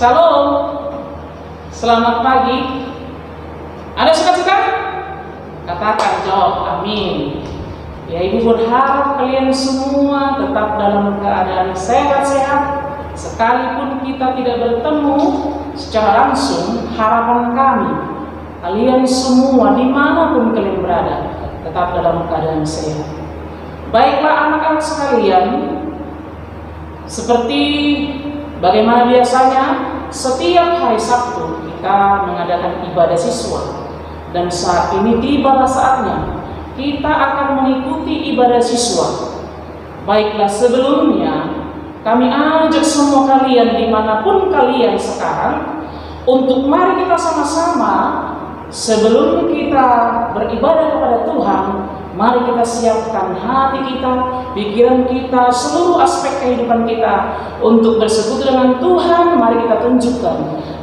Shalom, selamat pagi. Ada suka-suka? Katakan, jawab amin. Ya, Ibu berharap kalian semua tetap dalam keadaan sehat-sehat. Sekalipun kita tidak bertemu secara langsung, harapan kami kalian semua dimanapun kalian berada tetap dalam keadaan sehat. Baiklah anak-anak sekalian, seperti bagaimana biasanya setiap hari Sabtu kita mengadakan ibadah siswa, dan saat ini tiba saatnya kita akan mengikuti ibadah siswa. Baiklah, sebelumnya kami ajak semua kalian dimanapun kalian sekarang untuk mari kita sama-sama sebelum kita beribadah kepada Tuhan, mari kita siapkan hati kita, pikiran kita, seluruh aspek kehidupan kita untuk bersekutu dengan Tuhan. Mari kita tunjukkan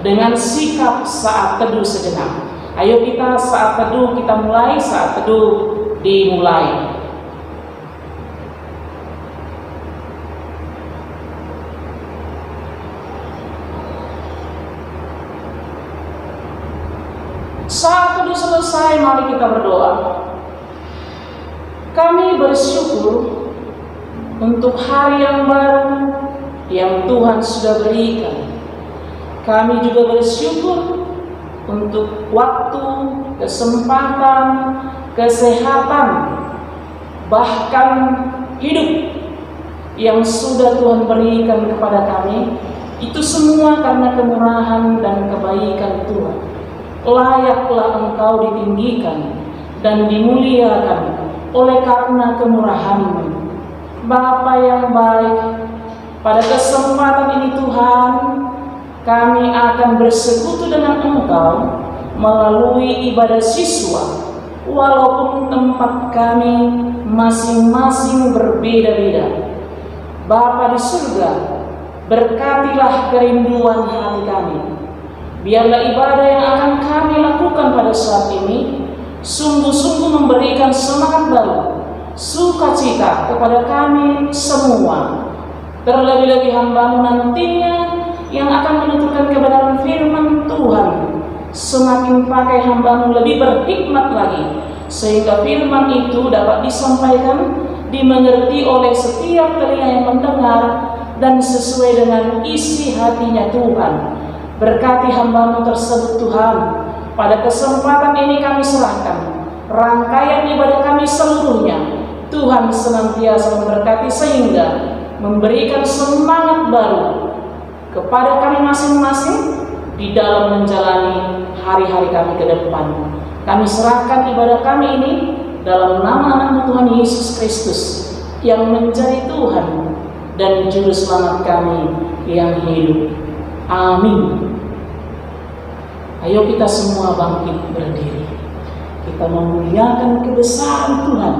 dengan sikap saat teduh sejenak. Ayo kita saat teduh kita mulai, saat teduh dimulai. Saat teduh selesai, mari kita berdoa. Kami bersyukur untuk hari yang baru yang Tuhan sudah berikan. Kami juga bersyukur untuk waktu, kesempatan, kesehatan, bahkan hidup yang sudah Tuhan berikan kepada kami. Itu semua karena kemurahan dan kebaikan Tuhan. Layaklah Engkau ditinggikan dan dimuliakan oleh karena kemurahan-Mu. Bapa yang baik, pada kesempatan ini Tuhan, kami akan bersekutu dengan Engkau melalui ibadah siswa, walaupun tempat kami masing-masing berbeda-beda. Bapa di surga, berkatilah kerinduan hati kami. Biarlah ibadah yang akan kami lakukan pada saat ini sungguh-sungguh memberikan semangat baru, sukacita kepada kami semua. Terlebih-lebih hamba-Mu nantinya yang akan menuturkan kebenaran firman Tuhan, semakin pakai hamba-Mu lebih berhikmat lagi, sehingga firman itu dapat disampaikan, dimengerti oleh setiap telinga yang mendengar, dan sesuai dengan isi hatinya Tuhan. Berkati hamba-Mu tersebut Tuhan. Pada kesempatan ini kami serahkan rangkaian ibadah kami seluruhnya. Tuhan senantiasa memberkati sehingga memberikan semangat baru kepada kami masing-masing di dalam menjalani hari-hari kami ke depan. Kami serahkan ibadah kami ini dalam nama anak-Mu Tuhan Yesus Kristus yang menjadi Tuhan dan Juru Selamat kami yang hidup. Amin. Ayo kita semua bangkit berdiri. Kita memuliakan kebesaran Tuhan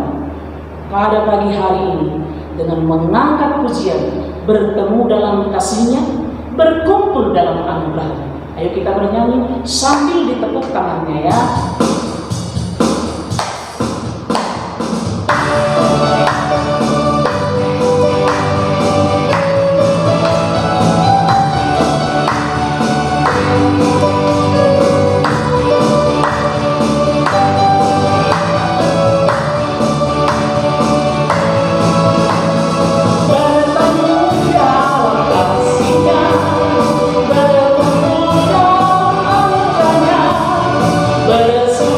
pada pagi hari ini dengan mengangkat pujian, bertemu dalam kasih-Nya, berkumpul dalam anugerah-Nya. Ayo kita bernyanyi sambil ditepuk tangannya ya. Bersama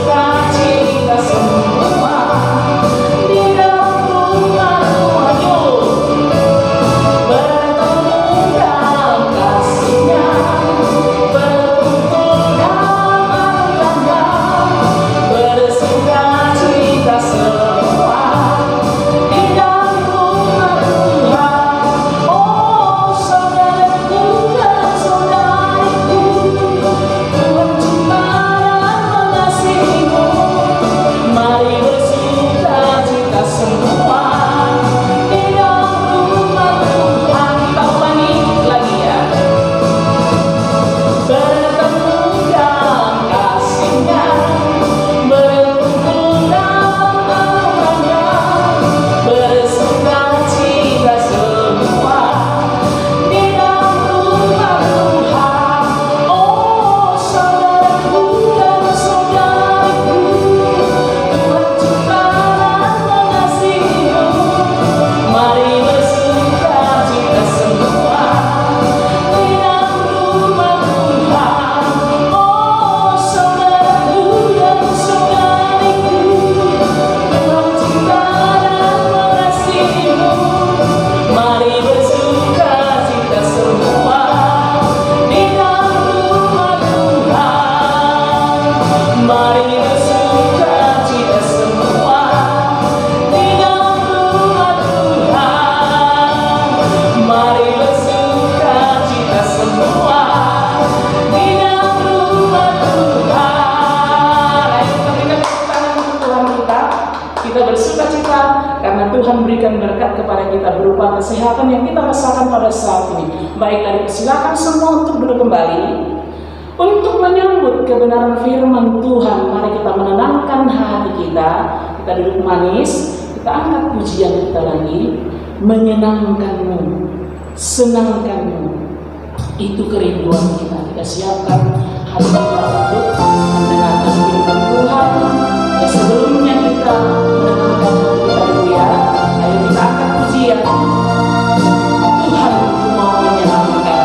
kesehatan yang kita rasakan pada saat ini. Baiklah, silakan semua untuk duduk kembali. Untuk menyambut kebenaran firman Tuhan, mari kita menenangkan hati kita. Kita duduk manis, kita angkat pujian kita lagi. Menyenangkanmu, senangkanmu, itu kerinduan kita. Kita siapkan hati kita untuk mendengarkan firman Tuhan. Ya, sebelumnya kita menenangkan hati kita dulu ya. Ayo kita angkat pujian. Tuhan, aku mau menyenangkan.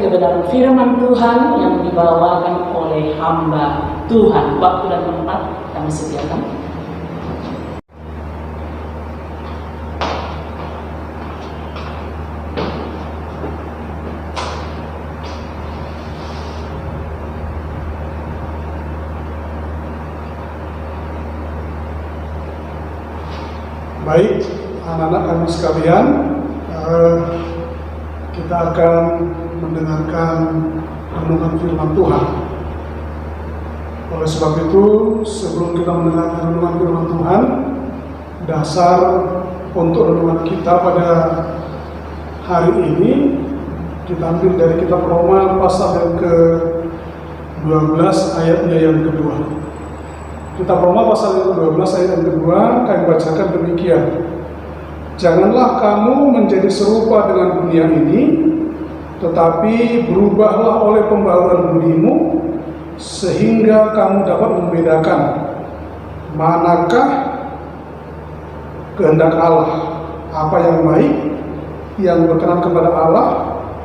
kebenaran firman Tuhan yang dibawakan oleh hamba Tuhan. Waktu dan tempat kami sediakan. Baik, anak-anak kami sekalian, kita akan mendengarkan renungan firman Tuhan. Oleh sebab itu, sebelum kita mendengarkan renungan firman Tuhan, dasar untuk renungan kita pada hari ini kita ambil dari kitab Roma pasal yang ke-12 ayatnya yang kedua. Kitab Roma pasal yang ke-12 ayat yang kedua, kami bacakan demikian. Janganlah kamu menjadi serupa dengan dunia ini, tetapi berubahlah oleh pembaharuan budimu, sehingga kamu dapat membedakan manakah kehendak Allah, apa yang baik, yang berkenan kepada Allah,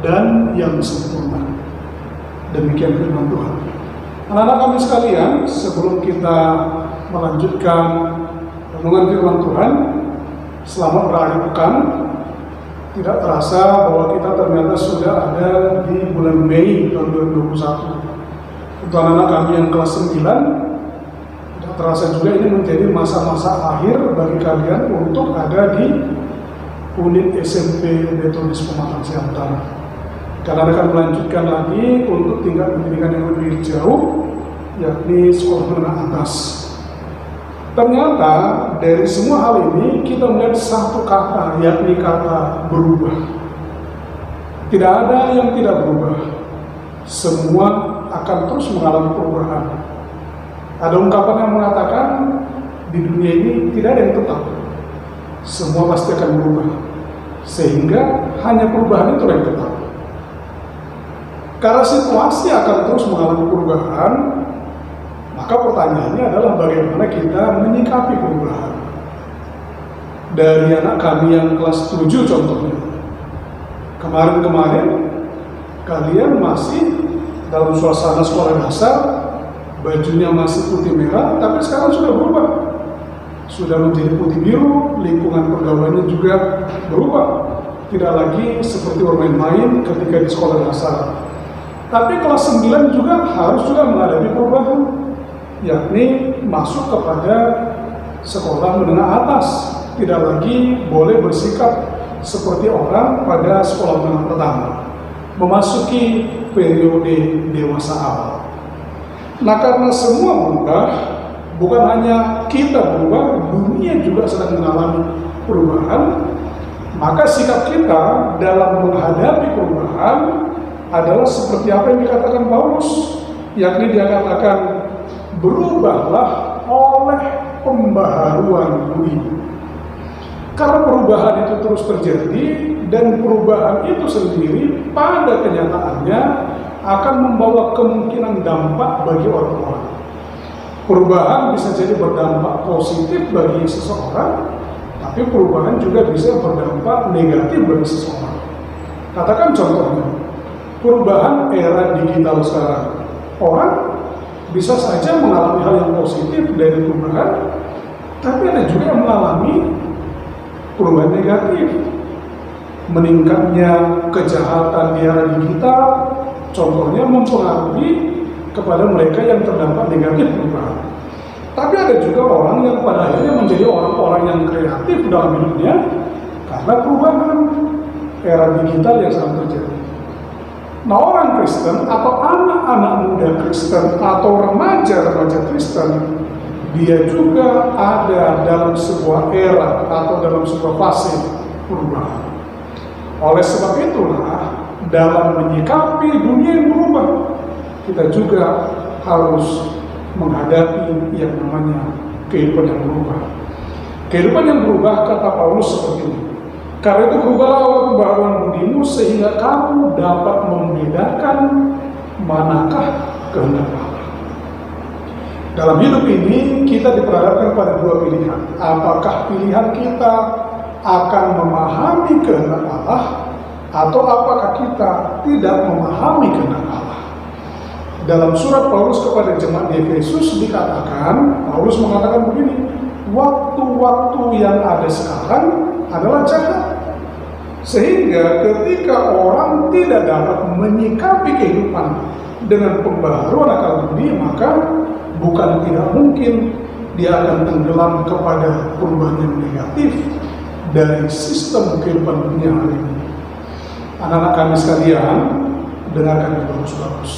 dan yang sempurna. Demikian firman Tuhan. Anak-anak kami sekalian, sebelum kita melanjutkan renungan firman Tuhan, selamat berakhir pekan. Tidak terasa bahwa kita ternyata sudah ada di bulan Mei tahun 2021. Untuk anak-anak kami yang kelas 9, tidak terasa juga ini menjadi masa-masa akhir bagi kalian untuk ada di unit SMP Metodis Pematang Siantar. Kalian akan melanjutkan lagi untuk tingkat pendidikan yang lebih jauh, yakni sekolah menengah atas. Ternyata dari semua hal ini kita melihat satu kata, yakni kata berubah. Tidak ada yang tidak berubah. Semua akan terus mengalami perubahan. Ada ungkapan yang mengatakan di dunia ini tidak ada yang tetap. Semua pasti akan berubah. Sehingga hanya perubahan itu yang tetap. Karena situasi akan terus mengalami perubahan, maka pertanyaannya adalah bagaimana kita menyikapi perubahan. Dari anak kami yang kelas 7 contohnya, kemarin-kemarin kalian masih dalam suasana sekolah dasar, bajunya masih putih merah, tapi sekarang sudah berubah. Sudah menjadi putih biru, lingkungan pergaulannya juga berubah. Tidak lagi seperti bermain-main ketika di sekolah dasar. Tapi kelas 9 juga harus juga menghadapi perubahan, yakni masuk kepada sekolah menengah atas. Tidak lagi boleh bersikap seperti orang pada sekolah menengah pertama, memasuki periode dewasa awal. Nah, karena semua berubah, bukan hanya kita berubah, dunia juga sedang mengalami perubahan. Maka sikap kita dalam menghadapi perubahan adalah seperti apa yang dikatakan Paulus, yakni dia katakan berubahlah oleh pembaharuan budi. Karena perubahan itu terus terjadi, dan perubahan itu sendiri pada kenyataannya akan membawa kemungkinan dampak bagi orang-orang. Perubahan bisa jadi berdampak positif bagi seseorang, tapi perubahan juga bisa berdampak negatif bagi seseorang. Katakan contohnya, perubahan era digital sekarang. Orang bisa saja mengalami hal yang positif dari perubahan, tapi ada juga yang mengalami perubahan negatif. Meningkatnya kejahatan di era digital, contohnya mempengaruhi kepada mereka yang terdampak negatif perubahan. Tapi ada juga orang yang pada akhirnya menjadi orang-orang yang kreatif dalam hidupnya karena perubahan era digital yang sedang terjadi. Nah, orang Kristen atau anak-anak muda Kristen atau remaja-remaja Kristen, dia juga ada dalam sebuah era atau dalam sebuah fase perubahan. Oleh sebab itulah, dalam menyikapi dunia yang berubah, kita juga harus menghadapi yang namanya kehidupan yang berubah. Kehidupan yang berubah, kata Paulus seperti ini. Karena itu berubahlah oleh pembaharuan budimu, sehingga kamu dapat membedakan manakah kehendak Allah. Dalam hidup ini kita diperhadapkan pada dua pilihan. Apakah pilihan kita akan memahami kehendak Allah, atau apakah kita tidak memahami kehendak Allah? Dalam surat Paulus kepada jemaat di Efesus dikatakan, Paulus mengatakan begini, waktu-waktu yang ada sekarang adalah jahat. Sehingga ketika orang tidak dapat menyikapi kehidupan dengan pembaharuan akal budi, maka bukan tidak mungkin dia akan tenggelam kepada perubahan yang negatif dari sistem kehidupan dunia hari ini. Anak-anak kami sekalian, dengarkan yang bagus-bagus.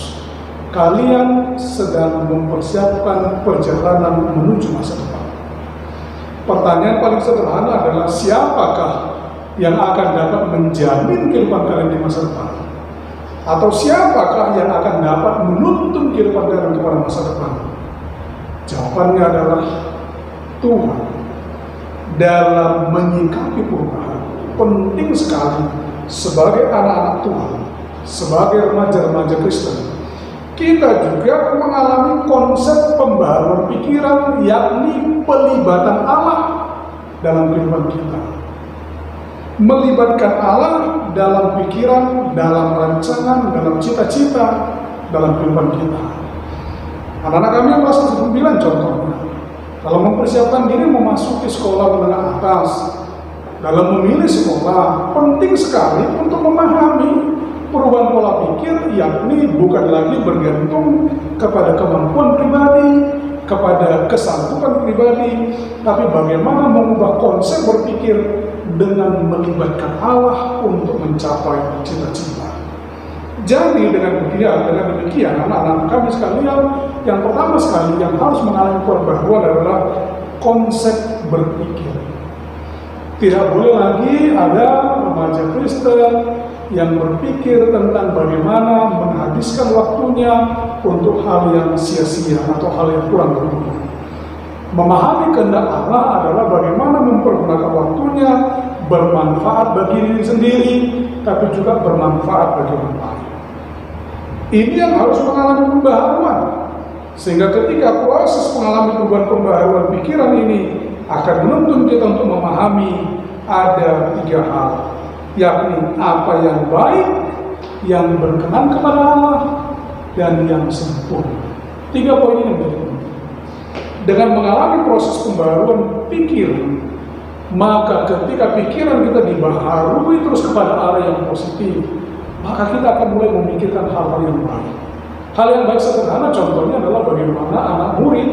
Kalian sedang mempersiapkan perjalanan menuju masa depan. Pertanyaan paling sederhana adalah siapakah yang akan dapat menjamin kehidupan kalian di masa depan? Atau siapakah yang akan dapat menuntun kehidupan kalian kepada masa depan? Jawabannya adalah Tuhan. Dalam menyikapi perubahan, penting sekali sebagai anak-anak Tuhan, sebagai remaja-remaja Kristen, kita juga mengalami konsep pembaharuan pikiran, yakni pelibatan Allah dalam kehidupan kita. Melibatkan Allah dalam pikiran, dalam rancangan, dalam cita-cita, dalam kehidupan kita. Anak-anak kami yang kelas 9 contohnya, kalau mempersiapkan diri memasuki sekolah menengah atas, dalam memilih sekolah, penting sekali untuk memahami perubahan pola pikir, yakni bukan lagi bergantung kepada kemampuan pribadi, kepada kesanggupan pribadi, tapi bagaimana mengubah konsep berpikir dengan melibatkan Allah untuk mencapai cita-cita. Jadi dengan demikian anak-anak kami sekalian, yang pertama sekali yang harus mengalami perubahan adalah konsep berpikir. Tidak boleh lagi ada remaja Kristen yang berpikir tentang bagaimana menghabiskan waktunya untuk hal yang sia-sia atau hal yang kurang berguna. Memahami kehendak Allah adalah bagaimana mempergunakan waktunya bermanfaat bagi diri sendiri, tapi juga bermanfaat bagi orang lain. Ini yang harus mengalami pembaharuan, sehingga ketika proses mengalami perubahan pembaharuan pikiran ini akan menuntun kita untuk memahami ada 3 hal, yakni apa yang baik, yang berkenan kepada Allah, dan yang sempurna. 3 poin ini berikut. Dengan mengalami proses pembaharuan pikiran, maka ketika pikiran kita dibaharui terus kepada arah yang positif, maka kita akan mulai memikirkan hal-hal yang baik. Hal yang baik sederhana contohnya adalah bagaimana anak murid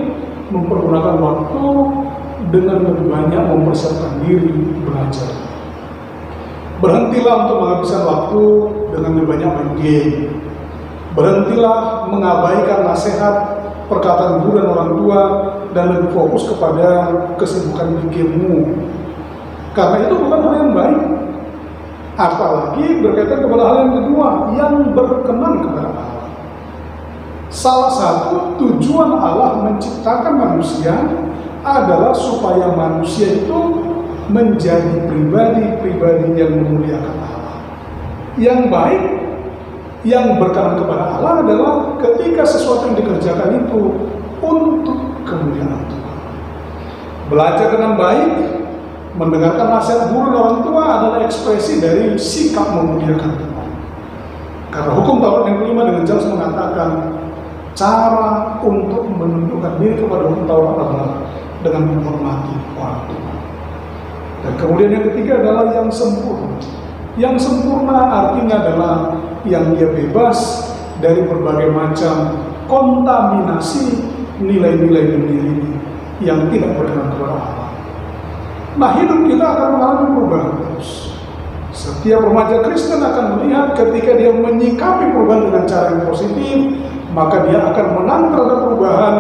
mempergunakan waktu dengan lebih banyak mempersiapkan diri belajar. Berhentilah untuk menghabiskan waktu dengan lebih banyak main game. Berhentilah mengabaikan nasihat, perkataan guru dan orang tua, dan lebih fokus kepada kesibukan pikirmu. Karena itu bukan hal yang baik. Apalagi berkaitan kepada hal yang kedua, yang berkenan kepada Allah. Salah satu tujuan Allah menciptakan manusia adalah supaya manusia itu menjadi pribadi-pribadi yang memuliakan Allah. Yang baik, yang berkenan kepada Allah adalah ketika sesuatu yang dikerjakan itu untuk kemuliaan Tuhan. Belajar dengan baik, mendengarkan nasihat guru dan orang tua adalah ekspresi dari sikap memuliakan Tuhan. Karena hukum Taurat yang kelima dengan jelas mengatakan cara untuk menundukkan diri kepada hukum Taurat adalah dengan menghormati orang tua. Dan kemudian yang ketiga adalah yang sempurna. Yang sempurna artinya adalah yang dia bebas dari berbagai macam kontaminasi nilai-nilai dunia ini yang tidak berkenan kepada Allah. Nah, hidup kita akan mengalami perubahan terus. Setiap remaja Kristen akan melihat ketika dia menyikapi perubahan dengan cara yang positif, maka dia akan menang terhadap perubahan.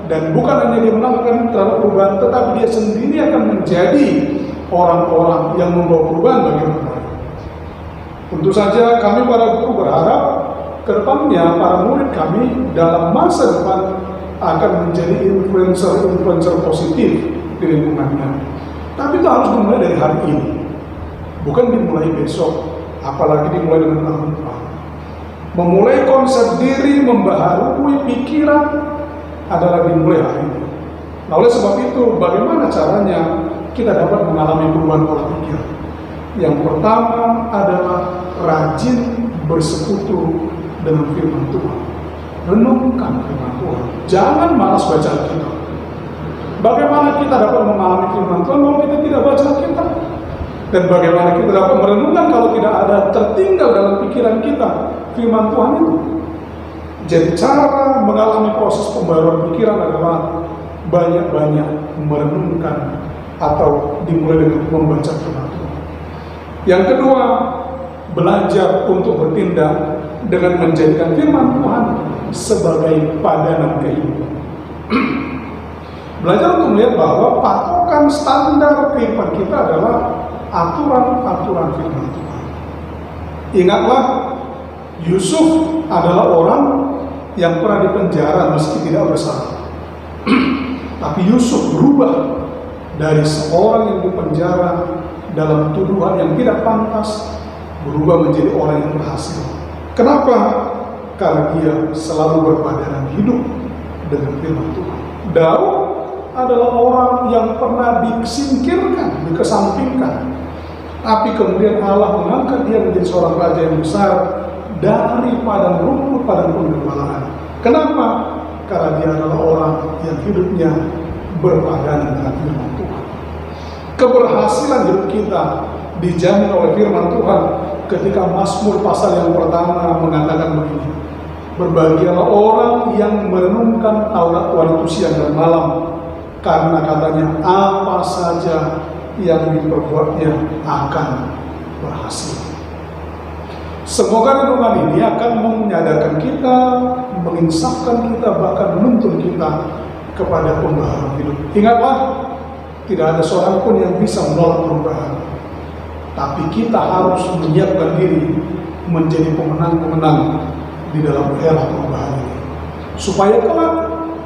Dan bukan hanya dia menang terhadap perubahan, tetapi dia sendiri akan menjadi orang-orang yang membawa perubahan bagi orang lain. Tentu saja kami para guru berharap kedepannya para murid kami dalam masa depan akan menjadi influencer positif di lingkungannya. Tapi itu harus dimulai dari hari ini, bukan dimulai besok, apalagi dimulai dengan tahun depan. Memulai konsep diri, membaharui pikiran adalah dimulai hari ini. Nah, oleh sebab itu, bagaimana caranya kita dapat mengalami perubahan pola pikir? Yang pertama adalah rajin bersekutu dengan firman Tuhan. Renungkan firman Tuhan. Jangan malas baca Alkitab. Bagaimana kita dapat memahami firman Tuhan kalau kita tidak baca Alkitab? Dan bagaimana kita dapat merenungkan kalau tidak ada tertinggal dalam pikiran kita firman Tuhan itu? Jadi cara mengalami proses pembaruan pikiran adalah banyak-banyak merenungkan atau dimulai dengan membaca firman Tuhan. Yang kedua, belajar untuk bertindak dengan menjadikan firman Tuhan sebagai padanan kehidupan. Belajar untuk melihat bahwa patokan standar kehidupan kita adalah aturan-aturan firman Tuhan. Ingatlah, Yusuf adalah orang yang pernah dipenjara meski tidak bersalah. Tapi Yusuf berubah dari seorang yang dipenjara dalam tuduhan yang tidak pantas, berubah menjadi orang yang berhasil. Kenapa? Karena dia selalu berpadanan hidup dengan firman Tuhan. Daud adalah orang yang pernah disingkirkan, dikesampingkan, tapi kemudian Allah mengangkat dia menjadi seorang raja yang besar dari padang rumput, padang penggembalaan. Kenapa? Karena dia adalah orang yang hidupnya berpadanan dengan firman Tuhan. Keberhasilan hidup kita dijamin oleh firman Tuhan ketika Mazmur pasal yang pertama mengatakan begini: berbahagialah orang yang merenungkan Taurat Tuhan itu siang dan malam, karena katanya apa saja yang diperbuatnya akan berhasil. Semoga renungan ini akan menyadarkan kita, menginsafkan kita, bahkan menuntun kita kepada pembaharuan hidup. Ingatlah, tidak ada seorang pun yang bisa menolak perubahan, tapi kita harus menyiapkan diri menjadi pemenang-pemenang di dalam era perubahan ini, supaya kelak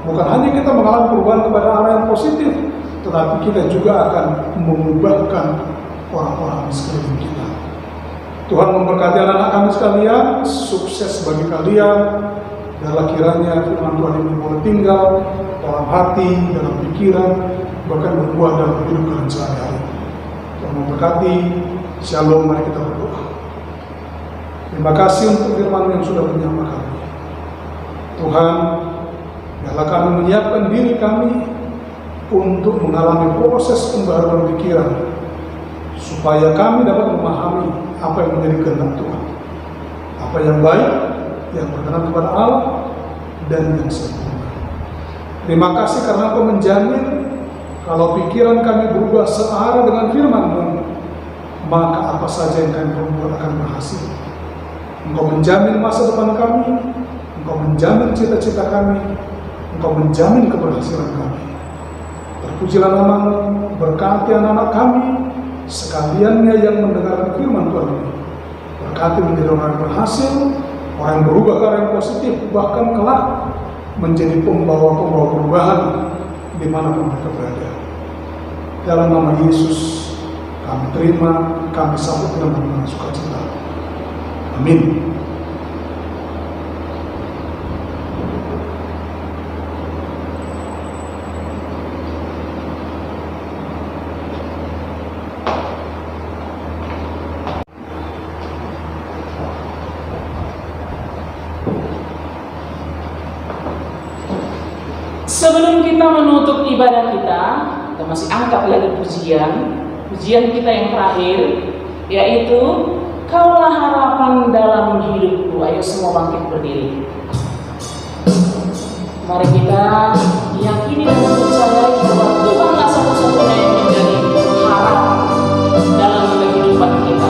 bukan hanya kita mengalami perubahan kepada arah yang positif, tetapi kita juga akan mengubahkan orang-orang di sekeliling kita. Tuhan memberkati anak-anak kami sekalian, sukses bagi kalian. Dalam kiranya firman Tuhan ini boleh tinggal dalam hati, dalam pikiran, bahkan berbuah dalam hidup kalian sehari-hari. Tuhan memberkati. Shalom, mari kita berdoa. Terima kasih untuk firman yang sudah menyapa kami. Tuhan, biarlah kami menyiapkan diri kami untuk mengalami proses pembaharuan pikiran, supaya kami dapat memahami apa yang menjadi kehendak Tuhan, apa yang baik, yang berkenan kepada Allah, dan yang sempurna. Terima kasih karena Engkau menjamin kalau pikiran kami berubah searah dengan firman-Mu, maka apa saja yang kami perbuat akan berhasil. Engkau menjamin masa depan kami, Engkau menjamin cita-cita kami, Engkau menjamin keberhasilan kami. Terpujilah nama-Mu, berkati anak-anak kami, sekaliannya yang mendengarkan firman Tuhan ini. Berkati menjadi orang yang berhasil, orang yang berubah ke arah yang positif, bahkan kelak menjadi pembawa-pembawa perubahan dimanapun mereka berada. Dalam nama Yesus kami terima, kami sambut dengan sukacita. Amin. Sebelum kita menutup ibadah kita masih angkat lagi pujian kita yang terakhir, yaitu Kaulah harapan dalam hidupku. Ayo semua bangkit berdiri. Mari kita yakini dan percaya bahwa Tuhanlah satu-satunya yang menjadi harapan dalam kehidupan kita.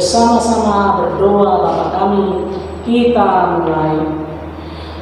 bersama-sama berdoa Bapa kami, kita mulai.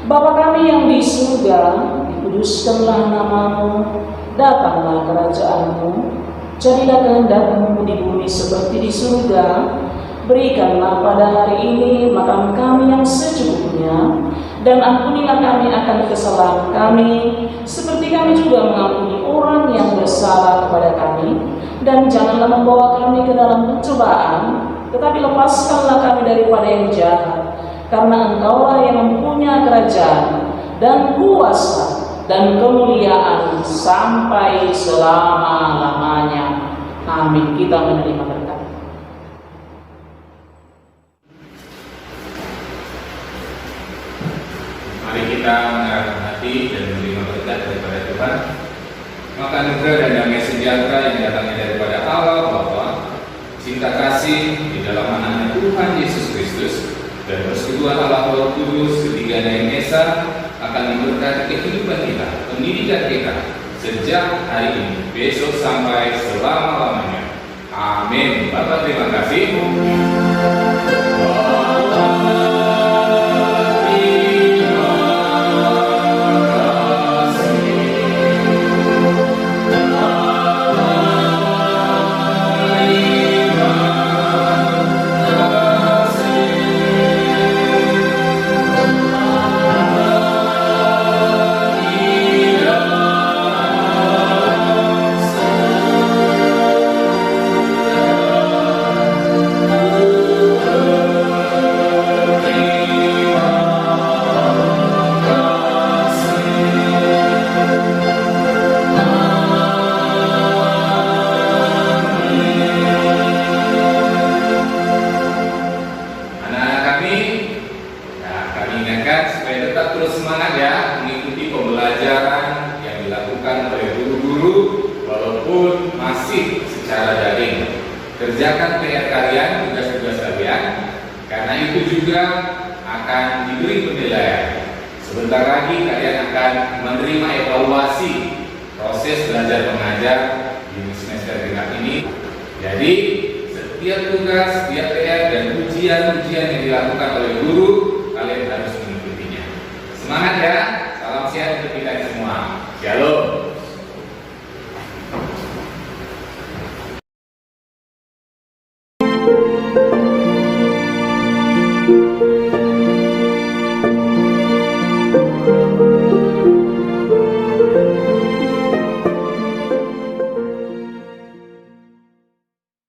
Bapa kami yang di surga, dikuduskanlah namamu, datanglah kerajaanmu, jadilah kehendak-Mu di bumi seperti di surga. Berikanlah pada hari ini makan kami yang secukupnya, dan ampunilah kami akan kesalahan kami, seperti kami juga mengampuni orang yang bersalah kepada kami. Dan janganlah membawa kami ke dalam pencobaan, tetapi lepaskanlah kami daripada yang jahat. Karena Engkaulah yang mempunyai kerajaan, dan kuasa, dan kemuliaan sampai selama-lamanya. Amin. Kita menerima berkat. Mari kita mengarahkan hati dan menerima berkat daripada Tuhan. Maka anugerah dan damai sejahtera yang datangnya daripada Allah Bapa, cinta kasih di dalam anaknya Tuhan Yesus Kristus, dan persekutuan Allah Roh Kudus ketiganya yang esa akan memberkati kehidupan kita, pendidikan kita sejak hari ini, besok sampai selama-lamanya. Amin. Bapak terima kasih. Kerjakan PR kalian, tugas-tugas kalian, karena itu juga akan diberi penilaian. Sebentar lagi kalian akan menerima evaluasi proses belajar mengajar di semester genap ini. Jadi setiap tugas, setiap PR dan ujian-ujian yang dilakukan oleh guru, kalian harus mengikutinya. Semangat ya, salam sehat untuk kita semua. Shalom.